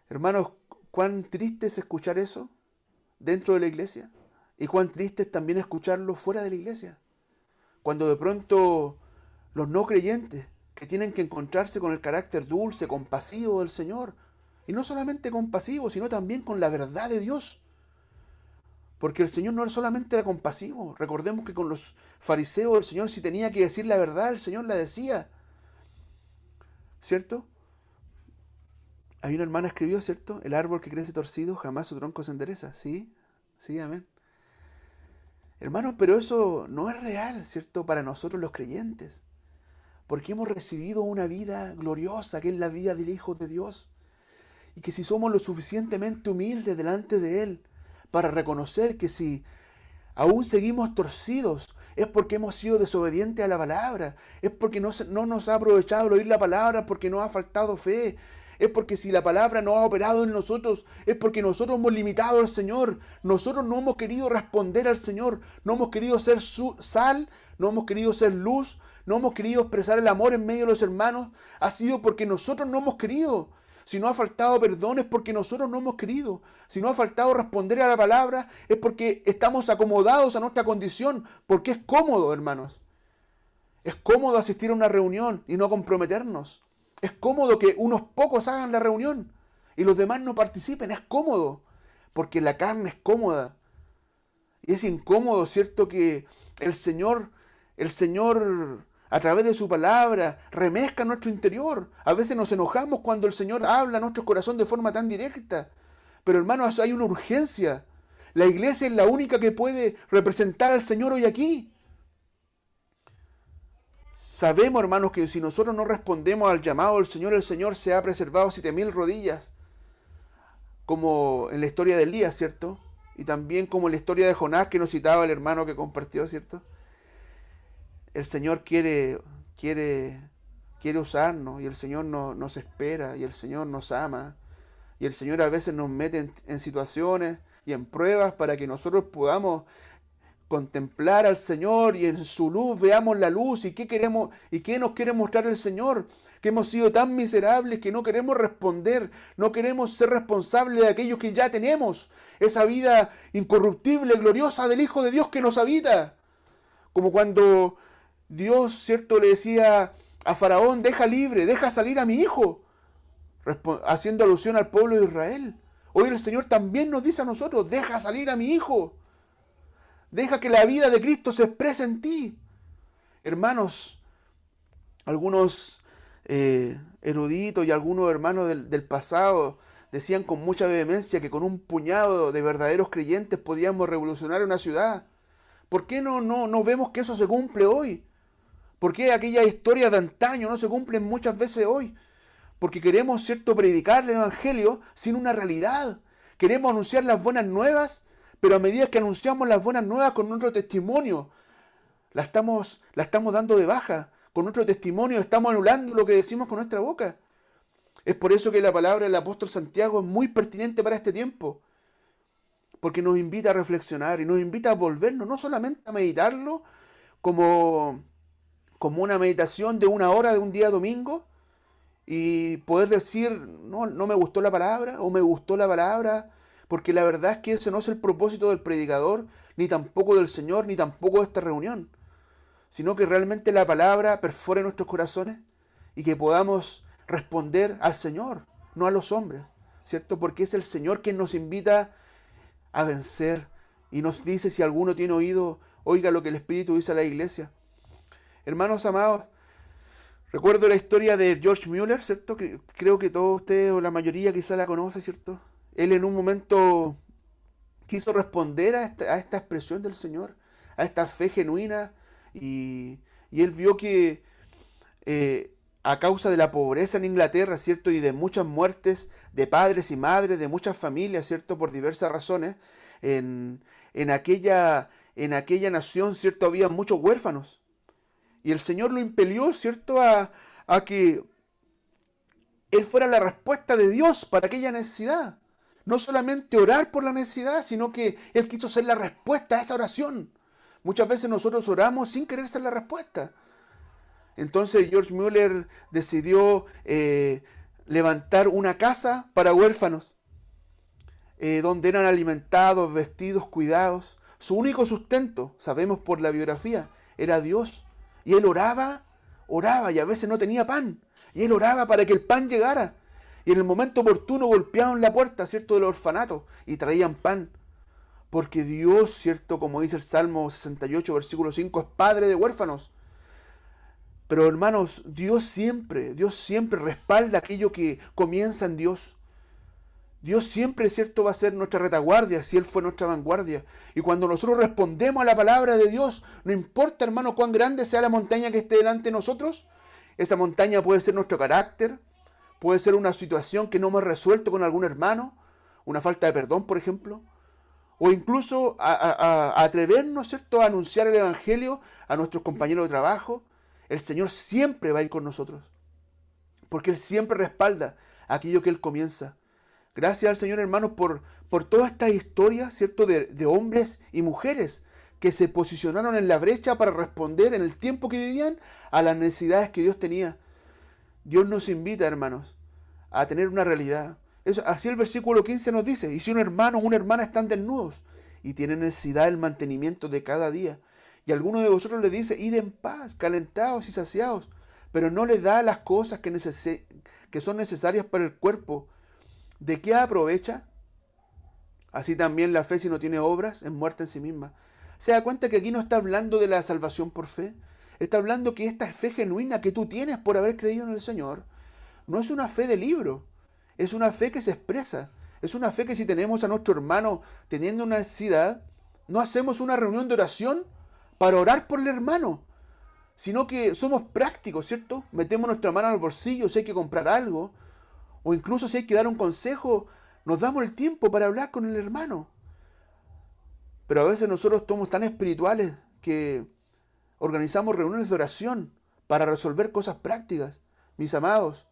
Hermanos, cuán triste es escuchar eso dentro de la iglesia y cuán triste es también escucharlo fuera de la iglesia. Cuando de pronto los no creyentes que tienen que encontrarse con el carácter dulce, compasivo del Señor, y no solamente compasivo, sino también con la verdad de Dios. Porque el Señor no solamente era compasivo. Recordemos que con los fariseos el Señor, si tenía que decir la verdad, el Señor la decía. ¿Cierto? Hay una hermana escribió, ¿cierto? El árbol que crece torcido, jamás su tronco se endereza. ¿Sí? Sí, amén. Hermanos, pero eso no es real, ¿cierto? Para nosotros los creyentes. Porque hemos recibido una vida gloriosa, que es la vida del Hijo de Dios. Y que si somos lo suficientemente humildes delante de Él, para reconocer que si aún seguimos torcidos, es porque hemos sido desobedientes a la palabra, es porque no nos ha aprovechado el oír la palabra, porque nos ha faltado fe, es porque si la palabra no ha operado en nosotros, es porque nosotros hemos limitado al Señor, nosotros no hemos querido responder al Señor, no hemos querido ser sal, no hemos querido ser luz, no hemos querido expresar el amor en medio de los hermanos, ha sido porque nosotros no hemos querido. Si no ha faltado perdón es porque nosotros no hemos querido. Si no ha faltado responder a la palabra es porque estamos acomodados a nuestra condición. Porque es cómodo, hermanos. Es cómodo asistir a una reunión y no comprometernos. Es cómodo que unos pocos hagan la reunión y los demás no participen. Es cómodo. Porque la carne es cómoda. Y es incómodo, ¿cierto? Que el Señor a través de su palabra, remezca nuestro interior. A veces nos enojamos cuando el Señor habla a nuestro corazón de forma tan directa. Pero hermanos, hay una urgencia. La iglesia es la única que puede representar al Señor hoy aquí. Sabemos, hermanos, que si nosotros no respondemos al llamado del Señor, el Señor se ha preservado 7.000 rodillas. Como en la historia de Elías, ¿cierto? Y también como en la historia de Jonás que nos citaba el hermano que compartió, ¿cierto? El Señor quiere usarnos y el Señor nos espera y el Señor nos ama y el Señor a veces nos mete en situaciones y en pruebas para que nosotros podamos contemplar al Señor y en su luz veamos la luz y qué queremos y qué nos quiere mostrar el Señor, que hemos sido tan miserables que no queremos responder, no queremos ser responsables de aquello que ya tenemos, esa vida incorruptible, gloriosa del Hijo de Dios que nos habita, como cuando Dios, ¿cierto?, le decía a Faraón, deja libre, deja salir a mi hijo, haciendo alusión al pueblo de Israel. Hoy el Señor también nos dice a nosotros, deja salir a mi hijo, deja que la vida de Cristo se exprese en ti. Hermanos, algunos eruditos y algunos hermanos del pasado decían con mucha vehemencia que con un puñado de verdaderos creyentes podíamos revolucionar una ciudad. ¿Por qué no vemos que eso se cumple hoy? ¿Por qué aquellas historias de antaño no se cumplen muchas veces hoy? Porque queremos, ¿cierto?, predicar el Evangelio sin una realidad. Queremos anunciar las buenas nuevas, pero a medida que anunciamos las buenas nuevas con nuestro testimonio, la estamos dando de baja. Con nuestro testimonio estamos anulando lo que decimos con nuestra boca. Es por eso que la palabra del apóstol Santiago es muy pertinente para este tiempo. Porque nos invita a reflexionar y nos invita a volvernos, no solamente a meditarlo como una meditación de 1 hora de un día domingo y poder decir, no me gustó la palabra o me gustó la palabra, porque la verdad es que ese no es el propósito del predicador, ni tampoco del Señor, ni tampoco de esta reunión, sino que realmente la palabra perfore nuestros corazones y que podamos responder al Señor, no a los hombres, ¿cierto? Porque es el Señor quien nos invita a vencer y nos dice, si alguno tiene oído, oiga lo que el Espíritu dice a la iglesia. Hermanos amados, recuerdo la historia de George Mueller, ¿cierto? Creo que todos ustedes o la mayoría quizá la conoce, ¿cierto? Él en un momento quiso responder a esta expresión del Señor, a esta fe genuina, y él vio que a causa de la pobreza en Inglaterra, ¿cierto? Y de muchas muertes de padres y madres, de muchas familias, ¿cierto? Por diversas razones, en aquella nación, ¿cierto? Había muchos huérfanos. Y el Señor lo impelió, ¿cierto? A que Él fuera la respuesta de Dios para aquella necesidad. No solamente orar por la necesidad, sino que Él quiso ser la respuesta a esa oración. Muchas veces nosotros oramos sin querer ser la respuesta. Entonces George Mueller decidió levantar una casa para huérfanos, donde eran alimentados, vestidos, cuidados. Su único sustento, sabemos por la biografía, era Dios. Y él oraba y a veces no tenía pan. Y él oraba para que el pan llegara. Y en el momento oportuno golpeaban la puerta, ¿cierto?, del orfanato y traían pan. Porque Dios, ¿cierto?, como dice el Salmo 68, versículo 5, es padre de huérfanos. Pero hermanos, Dios siempre respalda aquello que comienza en Dios. Dios siempre, ¿cierto?, va a ser nuestra retaguardia, si Él fue nuestra vanguardia. Y cuando nosotros respondemos a la palabra de Dios, no importa, hermano, cuán grande sea la montaña que esté delante de nosotros, esa montaña puede ser nuestro carácter, puede ser una situación que no hemos resuelto con algún hermano, una falta de perdón, por ejemplo, o incluso a atrevernos, ¿cierto?, a anunciar el Evangelio a nuestros compañeros de trabajo. El Señor siempre va a ir con nosotros, porque Él siempre respalda aquello que Él comienza. Gracias al Señor, hermanos, por todas estas historias, ¿cierto?, de hombres y mujeres que se posicionaron en la brecha para responder en el tiempo que vivían a las necesidades que Dios tenía. Dios nos invita, hermanos, a tener una realidad. Así el versículo 15 nos dice: y si un hermano o una hermana están desnudos y tienen necesidad del mantenimiento de cada día, y alguno de vosotros le dice: id en paz, calentados y saciados, pero no les da las cosas que son necesarias para el cuerpo, ¿de qué aprovecha? Así también la fe, si no tiene obras, es muerta en sí misma. ¿Se da cuenta que aquí no está hablando de la salvación por fe? Está hablando que esta fe genuina que tú tienes por haber creído en el Señor no es una fe de libro, es una fe que se expresa. Es una fe que si tenemos a nuestro hermano teniendo una necesidad, no hacemos una reunión de oración para orar por el hermano, sino que somos prácticos, ¿cierto? Metemos nuestra mano al bolsillo si hay que comprar algo, o incluso si hay que dar un consejo, nos damos el tiempo para hablar con el hermano. Pero a veces nosotros somos tan espirituales que organizamos reuniones de oración para resolver cosas prácticas. Mis amados,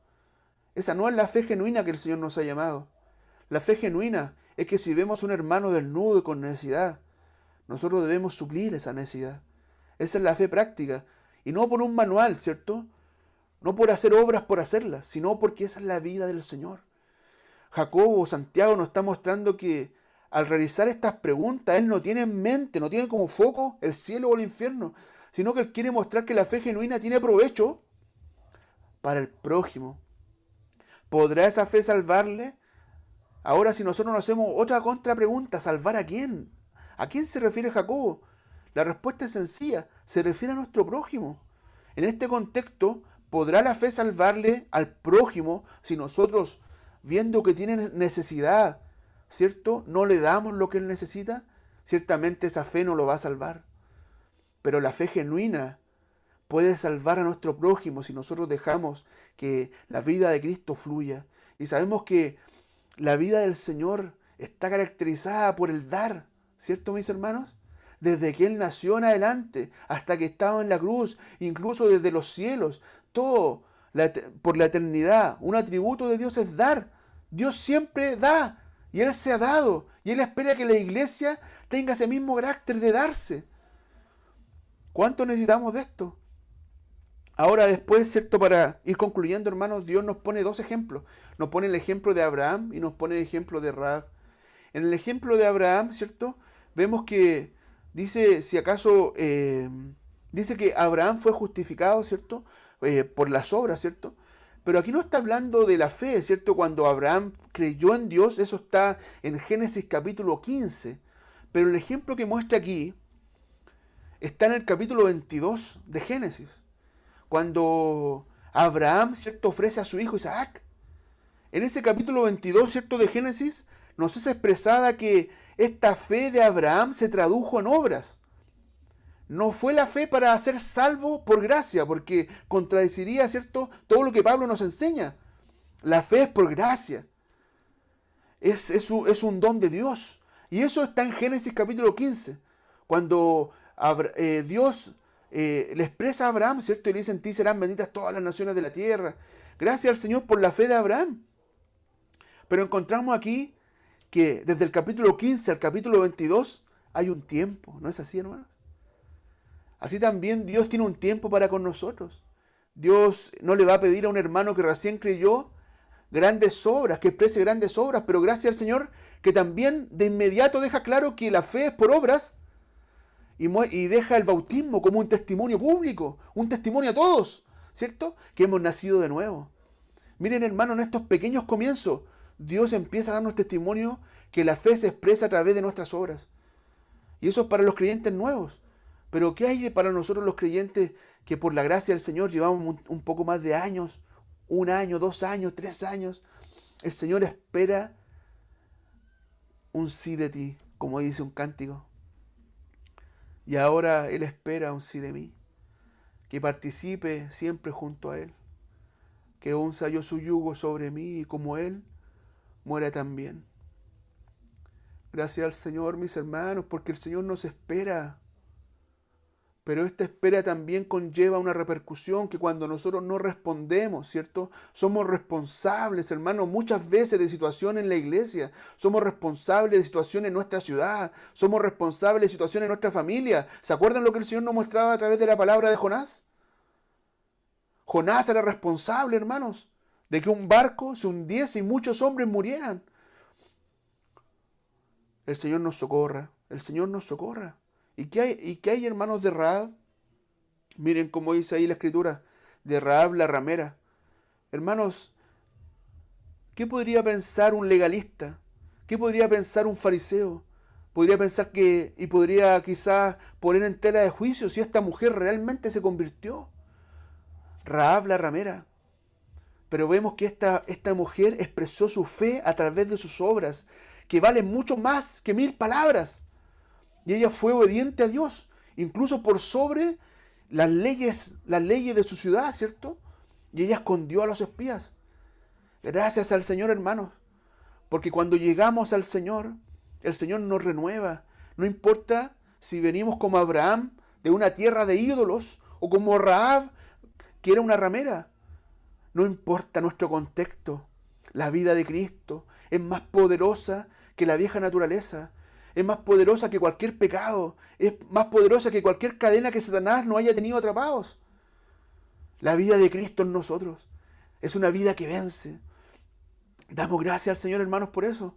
esa no es la fe genuina que el Señor nos ha llamado. La fe genuina es que si vemos a un hermano desnudo y con necesidad, nosotros debemos suplir esa necesidad. Esa es la fe práctica. Y no por un manual, ¿cierto? No por hacer obras por hacerlas, sino porque esa es la vida del Señor. Jacobo, Santiago nos está mostrando que al realizar estas preguntas, él no tiene en mente, no tiene como foco el cielo o el infierno, sino que él quiere mostrar que la fe genuina tiene provecho para el prójimo. ¿Podrá esa fe salvarle? Ahora, si nosotros nos hacemos otra contrapregunta, ¿salvar a quién? ¿A quién se refiere Jacobo? La respuesta es sencilla, se refiere a nuestro prójimo. En este contexto, ¿podrá la fe salvarle al prójimo si nosotros, viendo que tiene necesidad, ¿cierto?, no le damos lo que él necesita? Ciertamente esa fe no lo va a salvar. Pero la fe genuina puede salvar a nuestro prójimo si nosotros dejamos que la vida de Cristo fluya. Y sabemos que la vida del Señor está caracterizada por el dar, ¿cierto, mis hermanos? Desde que Él nació en adelante, hasta que estaba en la cruz, incluso desde los cielos, todo por la eternidad. Un atributo de Dios es dar. Dios siempre da, y Él se ha dado, y Él espera que la iglesia tenga ese mismo carácter de darse. ¿Cuánto necesitamos de esto? Ahora después, ¿cierto?, para ir concluyendo, hermanos, Dios nos pone dos ejemplos. Nos pone el ejemplo de Abraham y nos pone el ejemplo de Rahab. En el ejemplo de Abraham, ¿cierto?, vemos que dice, si acaso, dice que Abraham fue justificado, ¿cierto?, por las obras, ¿cierto? Pero aquí no está hablando de la fe, ¿cierto? Cuando Abraham creyó en Dios, eso está en Génesis capítulo 15. Pero el ejemplo que muestra aquí está en el capítulo 22 de Génesis, cuando Abraham, ¿cierto?, ofrece a su hijo Isaac. En ese capítulo 22, ¿cierto?, de Génesis, nos es expresada que esta fe de Abraham se tradujo en obras. No fue la fe para ser salvo por gracia, porque contradeciría, ¿cierto?, todo lo que Pablo nos enseña. La fe es por gracia. Es un don de Dios. Y eso está en Génesis capítulo 15, cuando Dios le expresa a Abraham, ¿cierto? Y le dice: en ti serán benditas todas las naciones de la tierra. Gracias al Señor por la fe de Abraham. Pero encontramos aquí que desde el capítulo 15 al capítulo 22 hay un tiempo. ¿No es así, hermanos? Así también Dios tiene un tiempo para con nosotros. Dios no le va a pedir a un hermano que recién creyó grandes obras, que exprese grandes obras, pero gracias al Señor que también de inmediato deja claro que la fe es por obras y deja el bautismo como un testimonio público, un testimonio a todos, ¿cierto? Que hemos nacido de nuevo. Miren, hermano, en estos pequeños comienzos, Dios empieza a darnos testimonio que la fe se expresa a través de nuestras obras. Y eso es para los creyentes nuevos. Pero ¿qué hay para nosotros los creyentes que por la gracia del Señor llevamos un poco más de años, 1 año, 2 años, 3 años? El Señor espera un sí de ti, como dice un cántico. Y ahora Él espera un sí de mí, que participe siempre junto a Él, que unza yo su yugo sobre mí y como Él muera también. Gracias al Señor, mis hermanos, porque el Señor nos espera. Pero esta espera también conlleva una repercusión que cuando nosotros no respondemos, ¿cierto? Somos responsables, hermanos, muchas veces de situaciones en la iglesia. Somos responsables de situaciones en nuestra ciudad. Somos responsables de situaciones en nuestra familia. ¿Se acuerdan lo que el Señor nos mostraba a través de la palabra de Jonás? Jonás era responsable, hermanos, de que un barco se hundiese y muchos hombres murieran. El Señor nos socorra. El Señor nos socorra. ¿Y qué hay, hermanos, de Rahab? Miren cómo dice ahí la escritura, de Rahab la ramera. Hermanos, ¿qué podría pensar un legalista? ¿Qué podría pensar un fariseo? Podría pensar y podría quizás poner en tela de juicio si esta mujer realmente se convirtió. Rahab la ramera. Pero vemos que esta mujer expresó su fe a través de sus obras, que valen mucho más que 1000 palabras. Y ella fue obediente a Dios, incluso por sobre las leyes de su ciudad, ¿cierto? Y ella escondió a los espías. Gracias al Señor, hermanos, porque cuando llegamos al Señor, el Señor nos renueva. No importa si venimos como Abraham, de una tierra de ídolos, o como Rahab, que era una ramera. No importa nuestro contexto. La vida de Cristo es más poderosa que la vieja naturaleza. Es más poderosa que cualquier pecado. Es más poderosa que cualquier cadena que Satanás nos haya tenido atrapados. La vida de Cristo en nosotros es una vida que vence. Damos gracias al Señor, hermanos, por eso.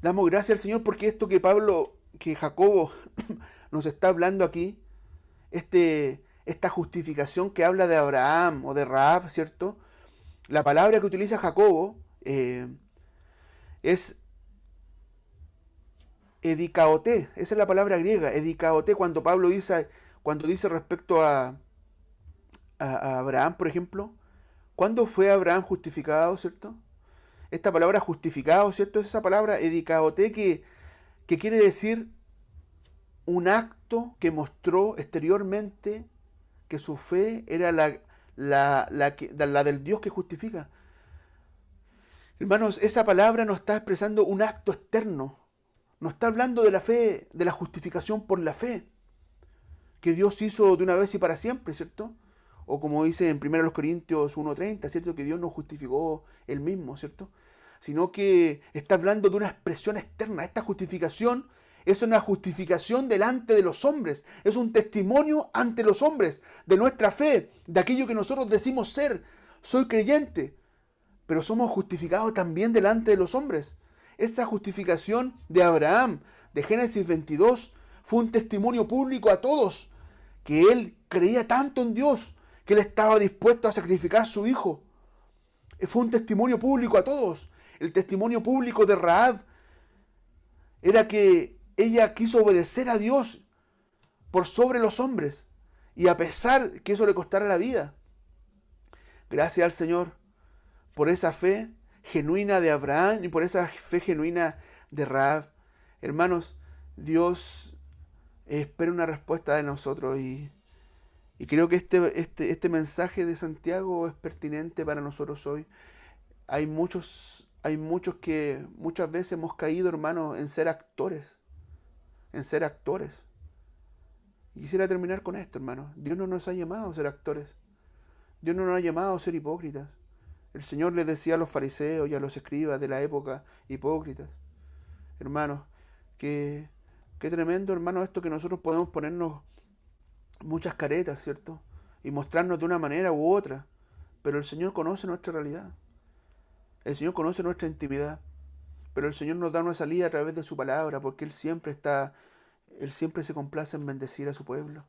Damos gracias al Señor porque esto que Jacobo nos está hablando aquí, esta justificación que habla de Abraham o de Rahab, ¿cierto? La palabra que utiliza Jacobo es edikaote. Esa es la palabra griega, edikaote, cuando dice respecto a Abraham, por ejemplo. ¿Cuándo fue Abraham justificado, cierto? Esta palabra justificado, ¿cierto? Es esa palabra edikaote que quiere decir un acto que mostró exteriormente que su fe era la del Dios que justifica. Hermanos, esa palabra nos está expresando un acto externo. No está hablando de la fe, de la justificación por la fe, que Dios hizo de una vez y para siempre, ¿cierto? O como dice en 1 Corintios 1:30, ¿cierto? Que Dios nos justificó Él mismo, ¿cierto? Sino que está hablando de una expresión externa. Esta justificación es una justificación delante de los hombres. Es un testimonio ante los hombres de nuestra fe, de aquello que nosotros decimos ser. Soy creyente, pero somos justificados también delante de los hombres. Esa justificación de Abraham, de Génesis 22, fue un testimonio público a todos, que él creía tanto en Dios, que él estaba dispuesto a sacrificar a su hijo. Fue un testimonio público a todos. El testimonio público de Rahab era que ella quiso obedecer a Dios por sobre los hombres, y a pesar que eso le costara la vida. Gracias al Señor por esa fe genuina de Abraham y por esa fe genuina de Rahab. Hermanos, Dios espera una respuesta de nosotros y creo que este mensaje de Santiago es pertinente para nosotros hoy. Hay muchos Hay muchos que muchas veces hemos caído, hermanos, en ser actores, en ser actores. Y quisiera terminar con esto, hermanos. Dios no nos ha llamado a ser actores. Dios no nos ha llamado a ser hipócritas. El Señor les decía a los fariseos y a los escribas de la época, hipócritas. Hermanos, qué tremendo, hermanos, esto que nosotros podemos ponernos muchas caretas, ¿cierto? Y mostrarnos de una manera u otra. Pero el Señor conoce nuestra realidad. El Señor conoce nuestra intimidad. Pero el Señor nos da una salida a través de su palabra, porque Él siempre se complace en bendecir a su pueblo.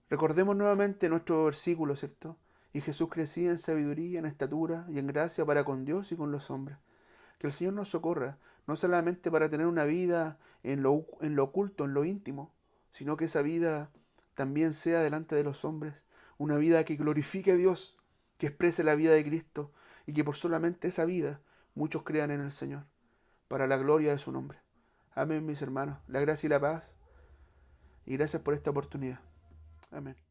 Recordemos nuevamente nuestro versículo, ¿cierto? Y Jesús crecía en sabiduría, en estatura y en gracia para con Dios y con los hombres. Que el Señor nos socorra, no solamente para tener una vida en lo oculto, en lo íntimo, sino que esa vida también sea delante de los hombres, una vida que glorifique a Dios, que exprese la vida de Cristo y que por solamente esa vida muchos crean en el Señor, para la gloria de su nombre. Amén, mis hermanos. La gracia y la paz, y gracias por esta oportunidad. Amén.